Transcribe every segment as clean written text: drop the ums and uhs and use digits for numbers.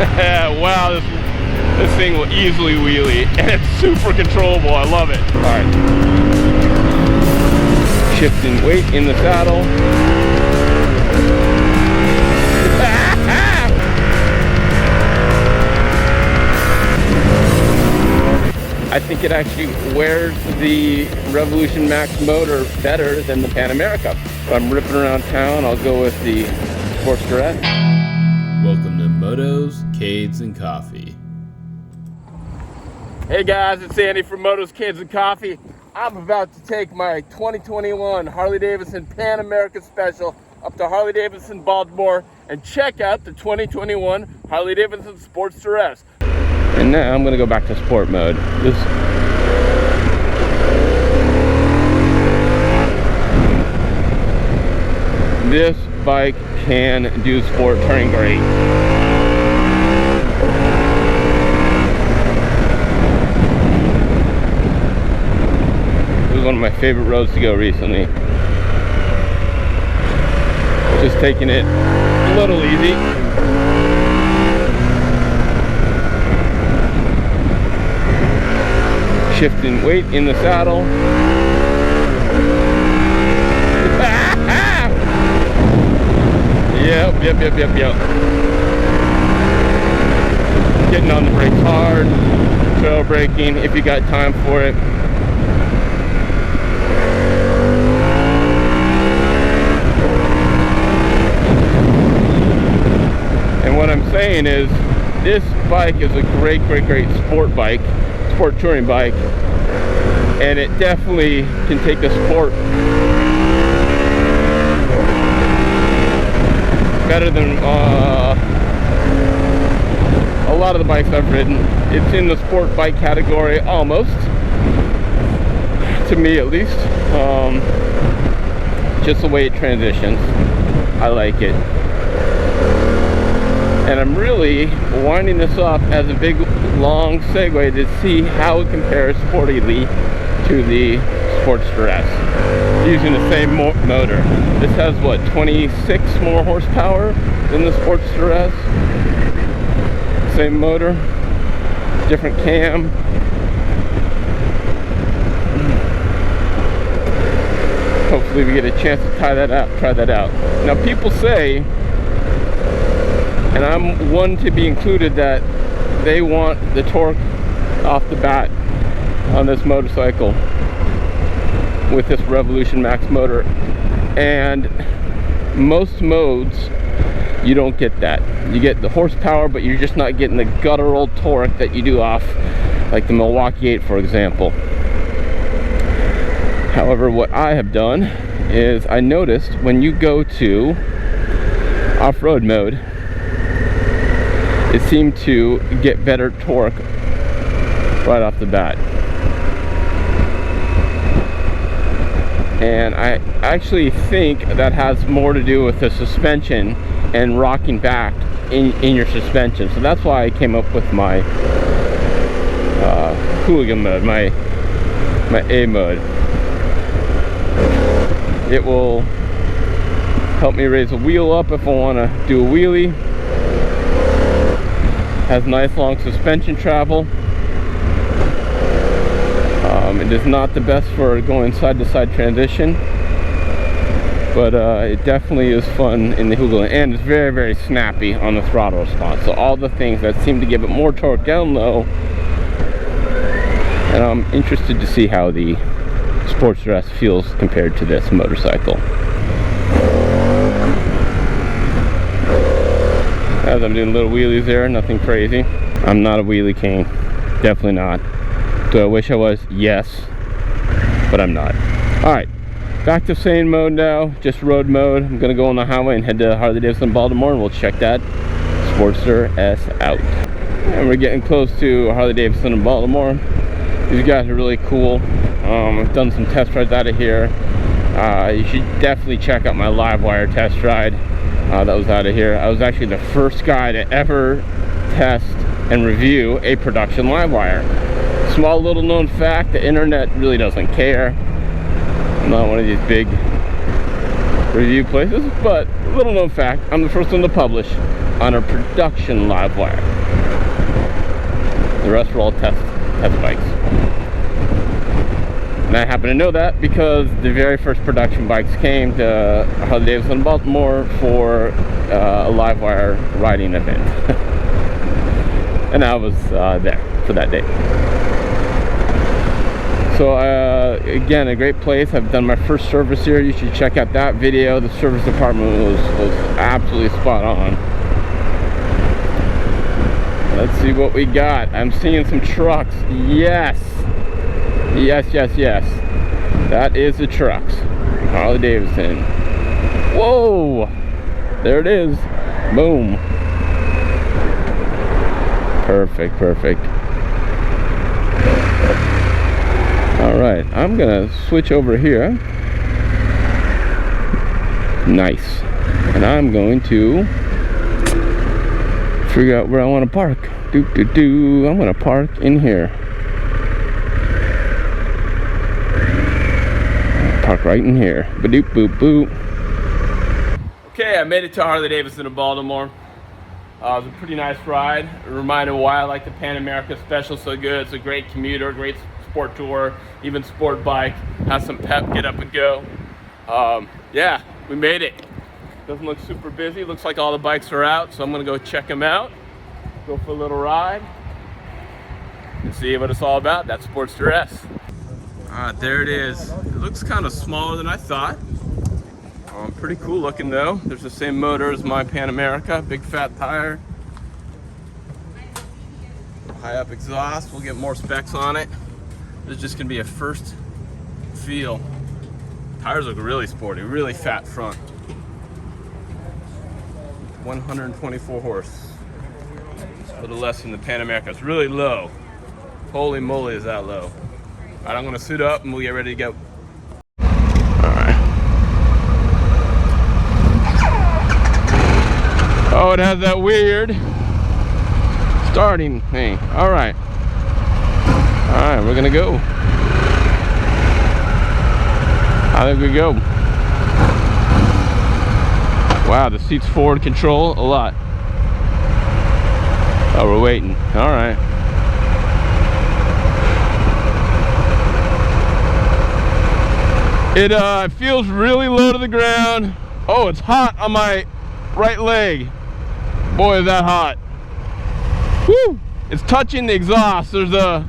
Wow, this thing will easily wheelie, and it's super controllable. I love it. All right, shifting weight in the saddle. I think it actually wears the Revolution Max motor better than the Pan America. If I'm ripping around town, I'll go with the Sportster S. Welcome to Motos, Cades, and Coffee. Hey guys, it's Andy from Motos, Cades, and Coffee. I'm about to take my 2021 Harley Davidson Pan America Special up to Harley Davidson, Baltimore, and check out the 2021 Harley Davidson Sportster S. And now I'm gonna go back to sport mode. This bike can do sport touring great. It was one of my favorite roads to go recently. Just taking it a little easy. Shifting weight in the saddle. Yep. Getting on the brakes hard, trail braking if you got time for it. And what I'm saying is, this bike is a great sport bike. Sport touring bike, and it definitely can take the sport better than a lot of the bikes I've ridden. It's in the sport bike category almost, to me at least. Just the way it transitions, I like it. And I'm really winding this up as a big long segue to see how it compares sportily to the Sportster S, using the same motor. This has what, 26 more horsepower than the Sportster S. Same motor, different cam. Hopefully we get a chance to try that out. Now people say, and I'm one to be included, that they want the torque off the bat on this motorcycle with this Revolution Max motor. And most modes, you don't get that. You get the horsepower, but you're just not getting the guttural torque that you do off, like the Milwaukee 8, for example. However, what I have done is I noticed when you go to off-road mode, it seemed to get better torque right off the bat. And I actually think that has more to do with the suspension and rocking back in your suspension. So that's why I came up with my hooligan mode, my A mode. It will help me raise a wheel up if I want to do a wheelie. Has nice long suspension travel. It is not the best for going side to side transition, but it definitely is fun in the hooligan, and it's very snappy on the throttle response. So all the things that seem to give it more torque down low, and I'm interested to see how the Sportster S feels compared to this motorcycle. As I'm doing little wheelies there, nothing crazy. I'm not a wheelie king, definitely not. Do I wish I was? Yes, but I'm not. All right, back to sane mode now, just road mode. I'm gonna go on the highway and head to Harley Davidson, Baltimore, and we'll check that Sportster S out. And we're getting close to Harley Davidson in Baltimore. These guys are really cool. I've done some test rides out of here. You should definitely check out my Livewire test ride. That was out of here. I was actually the first guy to ever test and review a production Livewire. Small little known fact, the internet really doesn't care. I'm not one of these big review places, but little known fact, I'm the first one to publish on a production live wire. The rest were all test bikes. And I happen to know that because the very first production bikes came to Harley Davidson in Baltimore for a live wire riding event. And I was there for that day. So again, a great place. I've done my first service here. You should check out that video. The service department was absolutely spot on. Let's see what we got. I'm seeing some trucks. Yes. Yes. That is the trucks. Harley Davidson. Whoa! There it is. Boom. Perfect. Alright, I'm gonna switch over here. Nice. And I'm going to figure out where I want to park. I'm gonna park in here. Park right in here. Ba-doop boop boop. Okay, I made it to Harley Davidson in Baltimore. It was a pretty nice ride. It reminded me why I like the Pan America Special so good. It's a great commuter, great sport tour, even sport bike. Has some pep, get up and go. Yeah, we made it. Doesn't look super busy. Looks like all the bikes are out, so I'm gonna go check them out. Go for a little ride and see what it's all about. That's Sportster S. Alright, there it is. It looks kind of smaller than I thought. Pretty cool looking though. There's the same motor as my Pan America. Big fat tire. High up exhaust. We'll get more specs on it. This is just gonna be a first feel. Tires look really sporty. Really fat front. 124 horse. A little less than the Pan America. It's really low. Holy moly, is that low. All right, I'm gonna suit up and we'll get ready to go. All right. Oh, it has that weird starting thing. All right. All right, we're gonna go. I think we go. Wow, the seat's forward control a lot. Oh, we're waiting. All right. It feels really low to the ground. Oh, it's hot on my right leg. Boy, is that hot. Woo! It's touching the exhaust. There's a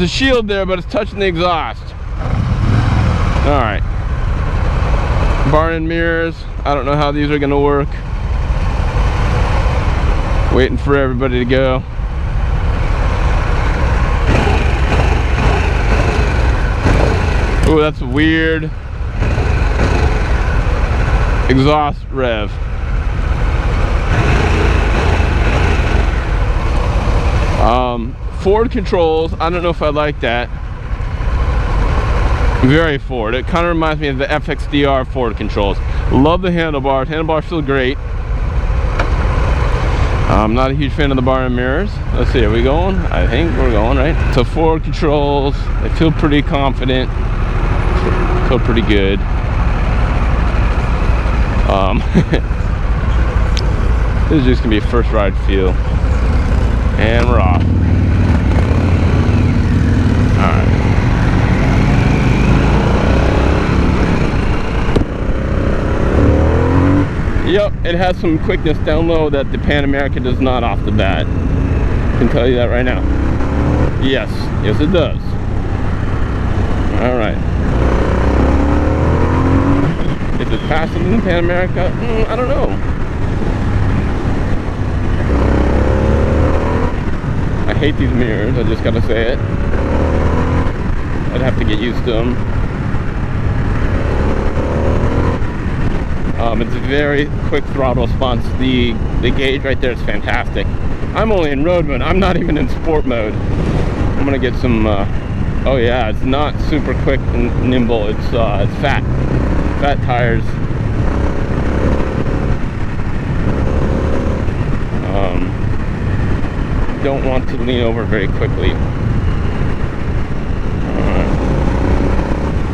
shield there, but it's touching the exhaust. All right. Bar and mirrors. I don't know how these are gonna work. Waiting for everybody to go. Oh, that's weird. Exhaust rev. Forward controls. I don't know if I like that. Very forward. It kind of reminds me of the FXDR forward controls. Love the handlebars. Handlebars feel great. I'm not a huge fan of the bar and mirrors. Let's see, are we going? I think we're going, right? So forward controls, they feel pretty confident. Feel pretty good. This is just gonna be a first ride feel. And we're off. Alright. Yep, it has some quickness down low that the Pan America does not off the bat. I can tell you that right now. Yes it does. Alright. Is it faster than the Pan America? I don't know. I hate these mirrors, I just gotta say it. I'd have to get used to them. It's a very quick throttle response. The gauge right there is fantastic. I'm only in road mode. I'm not even in sport mode. I'm gonna get some. Oh yeah, it's not super quick and nimble. It's fat tires. Don't want to lean over very quickly.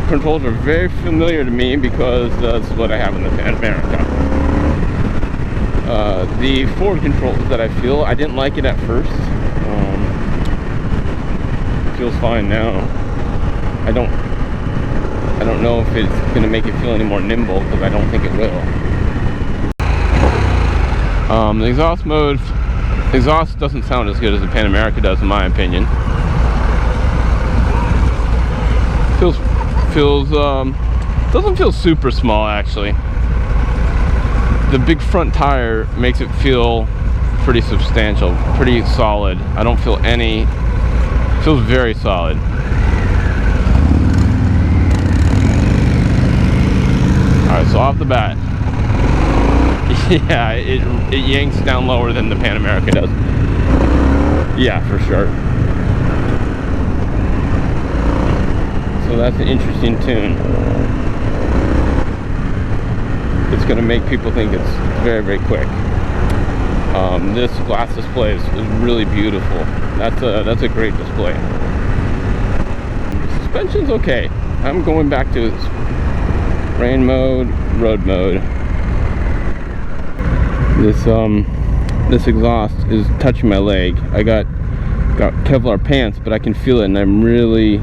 Controls are very familiar to me because that's what I have in the Pan America. The forward controls that I feel, I didn't like it at first. It feels fine now. I don't know if it's going to make it feel any more nimble, because I don't think it will. The exhaust doesn't sound as good as the Pan America does, in my opinion. Doesn't feel super small, actually. The big front tire makes it feel pretty substantial, pretty solid. I don't feel any, it feels very solid. Alright, so off the bat, yeah, it yanks down lower than the Pan America does. Yeah, for sure. So that's an interesting tune. It's going to make people think it's very, very quick. This glass display is really beautiful. That's a great display. Suspension's okay. I'm going back to rain mode, road mode. This exhaust is touching my leg. I got Kevlar pants, but I can feel it, and I'm really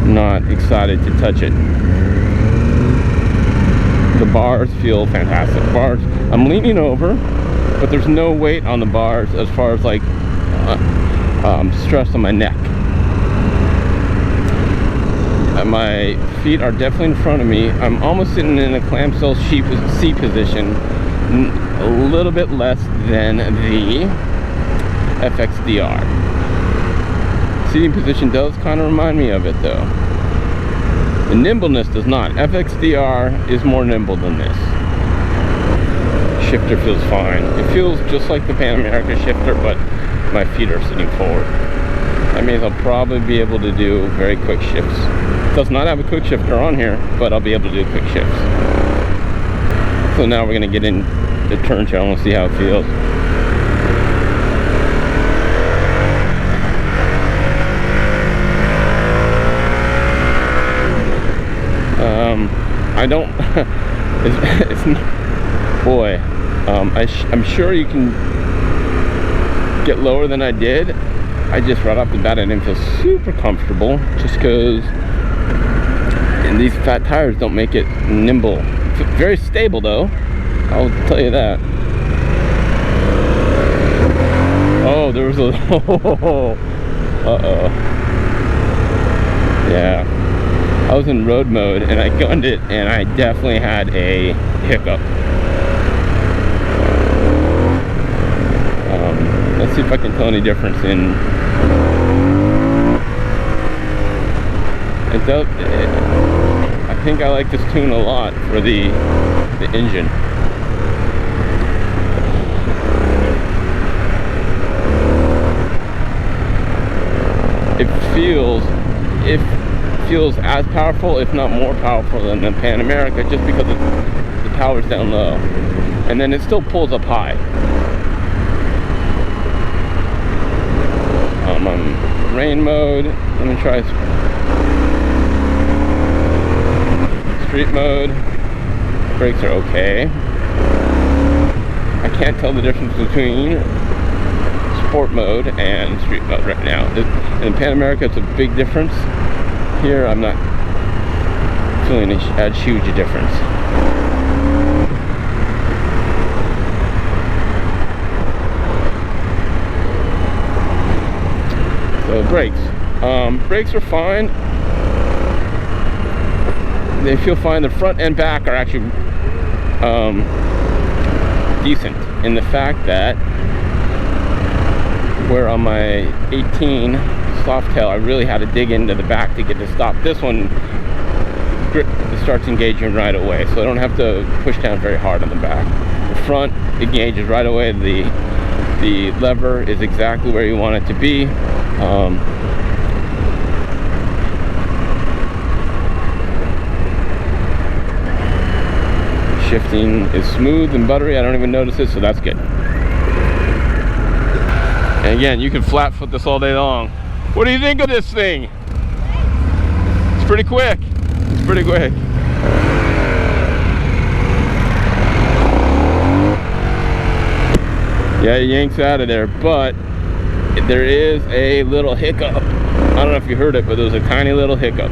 not excited to touch it. The bars feel fantastic. Bars, I'm leaning over, but there's no weight on the bars as far as like stress on my neck. My feet are definitely in front of me. I'm almost sitting in a clamshell seat position, a little bit less than the FXDR. Seating position does kind of remind me of it though. The nimbleness does not. FXDR is more nimble than this. Shifter feels fine. It feels just like the Pan America shifter, but my feet are sitting forward. That means I'll probably be able to do very quick shifts. It does not have a quick shifter on here, but I'll be able to do quick shifts. So now we're going to get in the turn channel and see how it feels. I don't, it's not, boy, I'm sure you can get lower than I did. I just right off the bat I didn't feel super comfortable, just because these fat tires don't make it nimble. Very stable though, I'll tell you that. Oh, there was a, uh-oh. Yeah. I was in road mode and I gunned it, and I definitely had a hiccup. Let's see if I can tell any difference in. I think I like this tune a lot for the engine. It feels as powerful, if not more powerful, than the Pan America, just because the power's down low, and then it still pulls up high. I'm rain mode. Let me try street mode. Brakes are okay. I can't tell the difference between sport mode and street mode right now. In Pan America, it's a big difference. Here, I'm not feeling a huge difference. So brakes. Brakes are fine. They feel fine. The front and back are actually decent, in the fact that where on my 18 Softail I really had to dig into the back to get to stop. This one starts engaging right away, so I don't have to push down very hard on the back. The front engages right away. The lever is exactly where you want it to be. Shifting is smooth and buttery. I don't even notice it, so that's good. And again, you can flat foot this all day long. What do you think of this thing? It's pretty quick. It's pretty quick. Yeah, it yanks out of there, but there is a little hiccup. I don't know if you heard it, but there's a tiny little hiccup.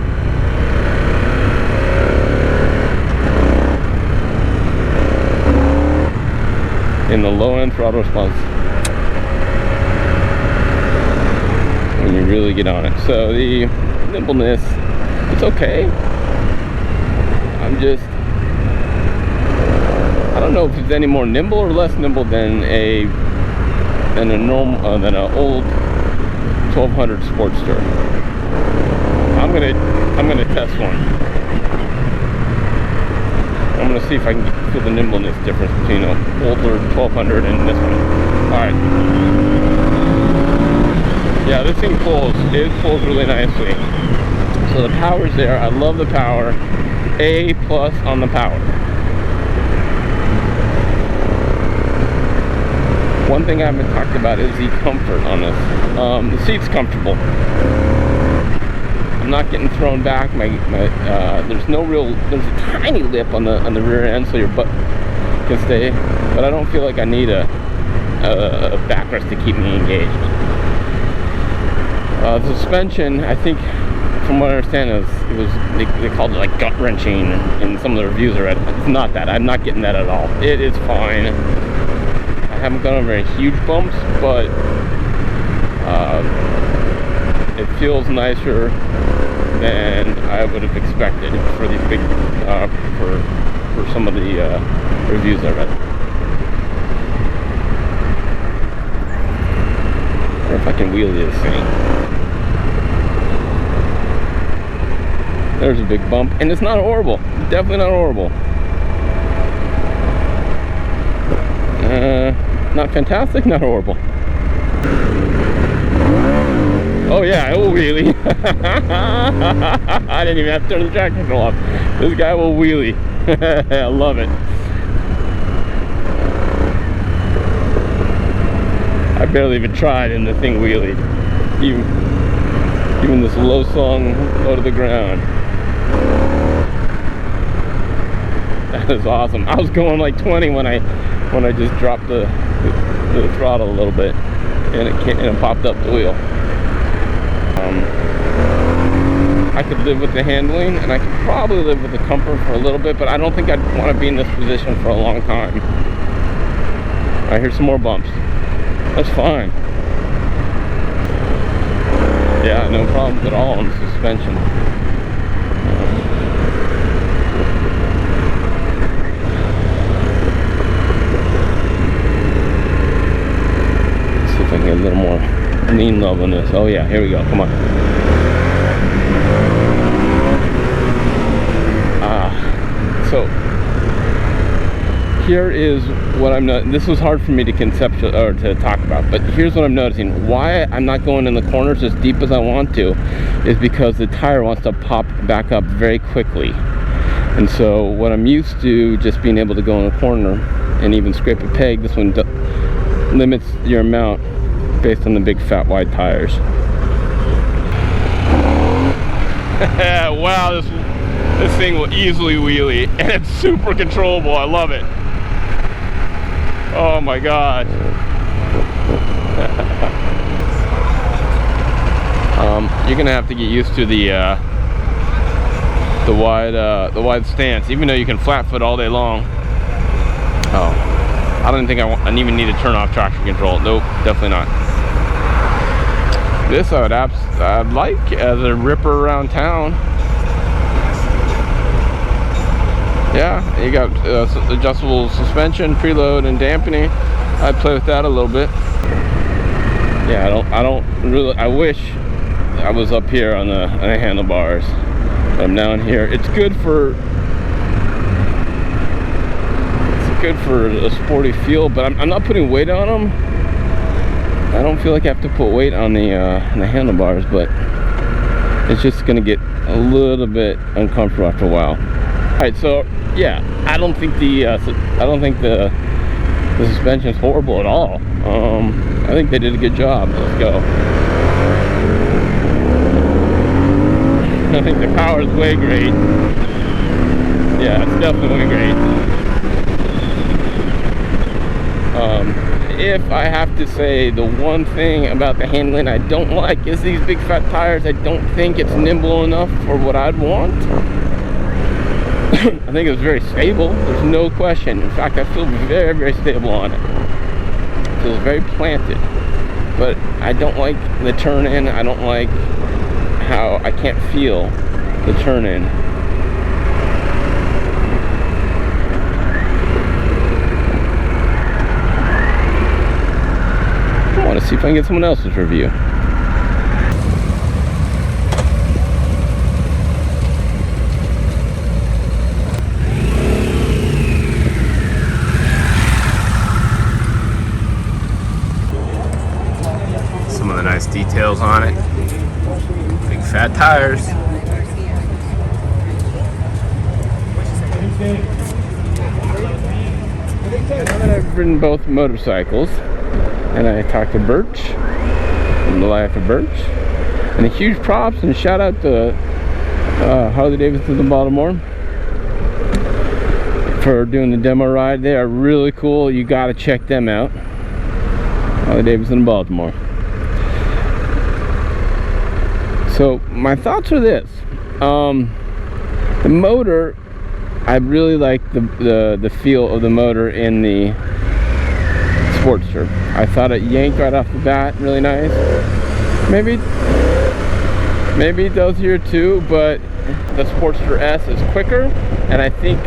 In the low end throttle response when you really get on it. So the nimbleness, it's okay. I don't know if it's any more nimble or less nimble than a normal than an old 1200 Sportster. I'm gonna test one. I'm gonna see if I can feel the nimbleness difference between an older 1200 and this one. All right. Yeah, this thing pulls. It pulls really nicely. So the power's there. I love the power. A+ on the power. One thing I haven't talked about is the comfort on this. The seat's comfortable. I'm not getting thrown back. There's a tiny lip on the rear end, so your butt can stay. But I don't feel like I need a backrest to keep me engaged. The suspension, I think, from what I understand, they called it like gut wrenching in some of the reviews I read. It's not that. I'm not getting that at all. It is fine. I haven't gone over any huge bumps, but it feels nicer than I would have expected for these big for some of the reviews I read. I wonder if I can wheelie this thing. There's a big bump, and it's not horrible. Definitely not horrible. Not fantastic, not horrible. Oh yeah, it will wheelie. I didn't even have to turn the traction control off. This guy will wheelie. I love it. I barely even tried and the thing wheelied. Even this low song low to the ground. That is awesome. I was going like 20 when I just dropped the throttle a little bit, and it popped up the wheel. I could live with the handling, and I could probably live with the comfort for a little bit, but I don't think I'd want to be in this position for a long time. I hear some more bumps. That's fine. Yeah, no problems at all on the suspension. Let's see if I can get a little more lean love on this. Oh yeah, here we go. Come on. So here is what I'm not. This was hard for me to conceptualize or to talk about, but here's what I'm noticing. Why I'm not going in the corners as deep as I want to is because the tire wants to pop back up very quickly. And so what I'm used to just being able to go in a corner and even scrape a peg, this one limits your amount based on the big fat wide tires. Wow, this thing will easily wheelie, and it's super controllable. I love it. Oh my god. You're gonna have to get used to the wide stance, even though you can flat foot all day long. Oh, I don't think I even need to turn off traction control. Nope, definitely not. This I'd like as a ripper around town. Yeah, you got adjustable suspension, preload, and dampening. I'd play with that a little bit. Yeah, I don't really. I wish I was up here on the handlebars. But I'm down here. It's good for a sporty feel, but I'm not putting weight on them. I don't feel like I have to put weight on the handlebars, but it's just gonna get a little bit uncomfortable after a while. All right, so yeah, I don't think the suspension is horrible at all. I think they did a good job. Let's go. I think the power is way great. Yeah, it's definitely way great. If I have to say the one thing about the handling I don't like is these big fat tires. I don't think it's nimble enough for what I'd want. I think it was very stable, there's no question. In fact, I feel very, very stable on it. It feels very planted. But I don't like the turn in. I don't like how I can't feel the turn in. I want to see if I can get someone else's review. Some of the nice details on it. Big fat tires. I've ridden both motorcycles, and I talked to Birch from the Life of Birch, and a huge props and shout out to Harley Davidson in Baltimore for doing the demo ride. They are really cool. You got to check them out. Harley Davidson in Baltimore. So my thoughts are this: the motor, I really like the feel of the motor in the Sportster. I thought it yanked right off the bat, really nice. Maybe it does here too, but the Sportster S is quicker, and I think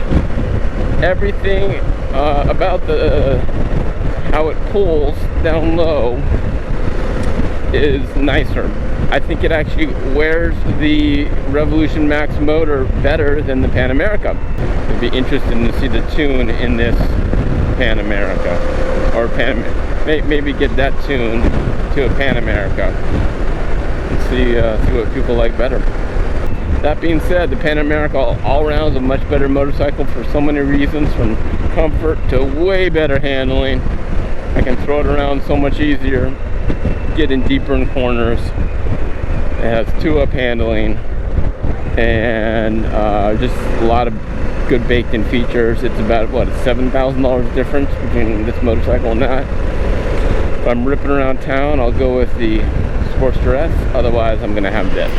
everything about how it pulls down low is nicer. I think it actually wears the Revolution Max motor better than the Pan America. I'd be interested to see the tune in this Pan America, or maybe get that tune to a Pan America and see what people like better. That being said, the Pan America all around is a much better motorcycle for so many reasons, from comfort to way better handling. I can throw it around so much easier, get in deeper in corners. It has 2-up handling, and just a lot of good baked-in features. It's about, what, $7,000 difference between this motorcycle and that. If I'm ripping around town, I'll go with the Sportster S. Otherwise, I'm going to have this.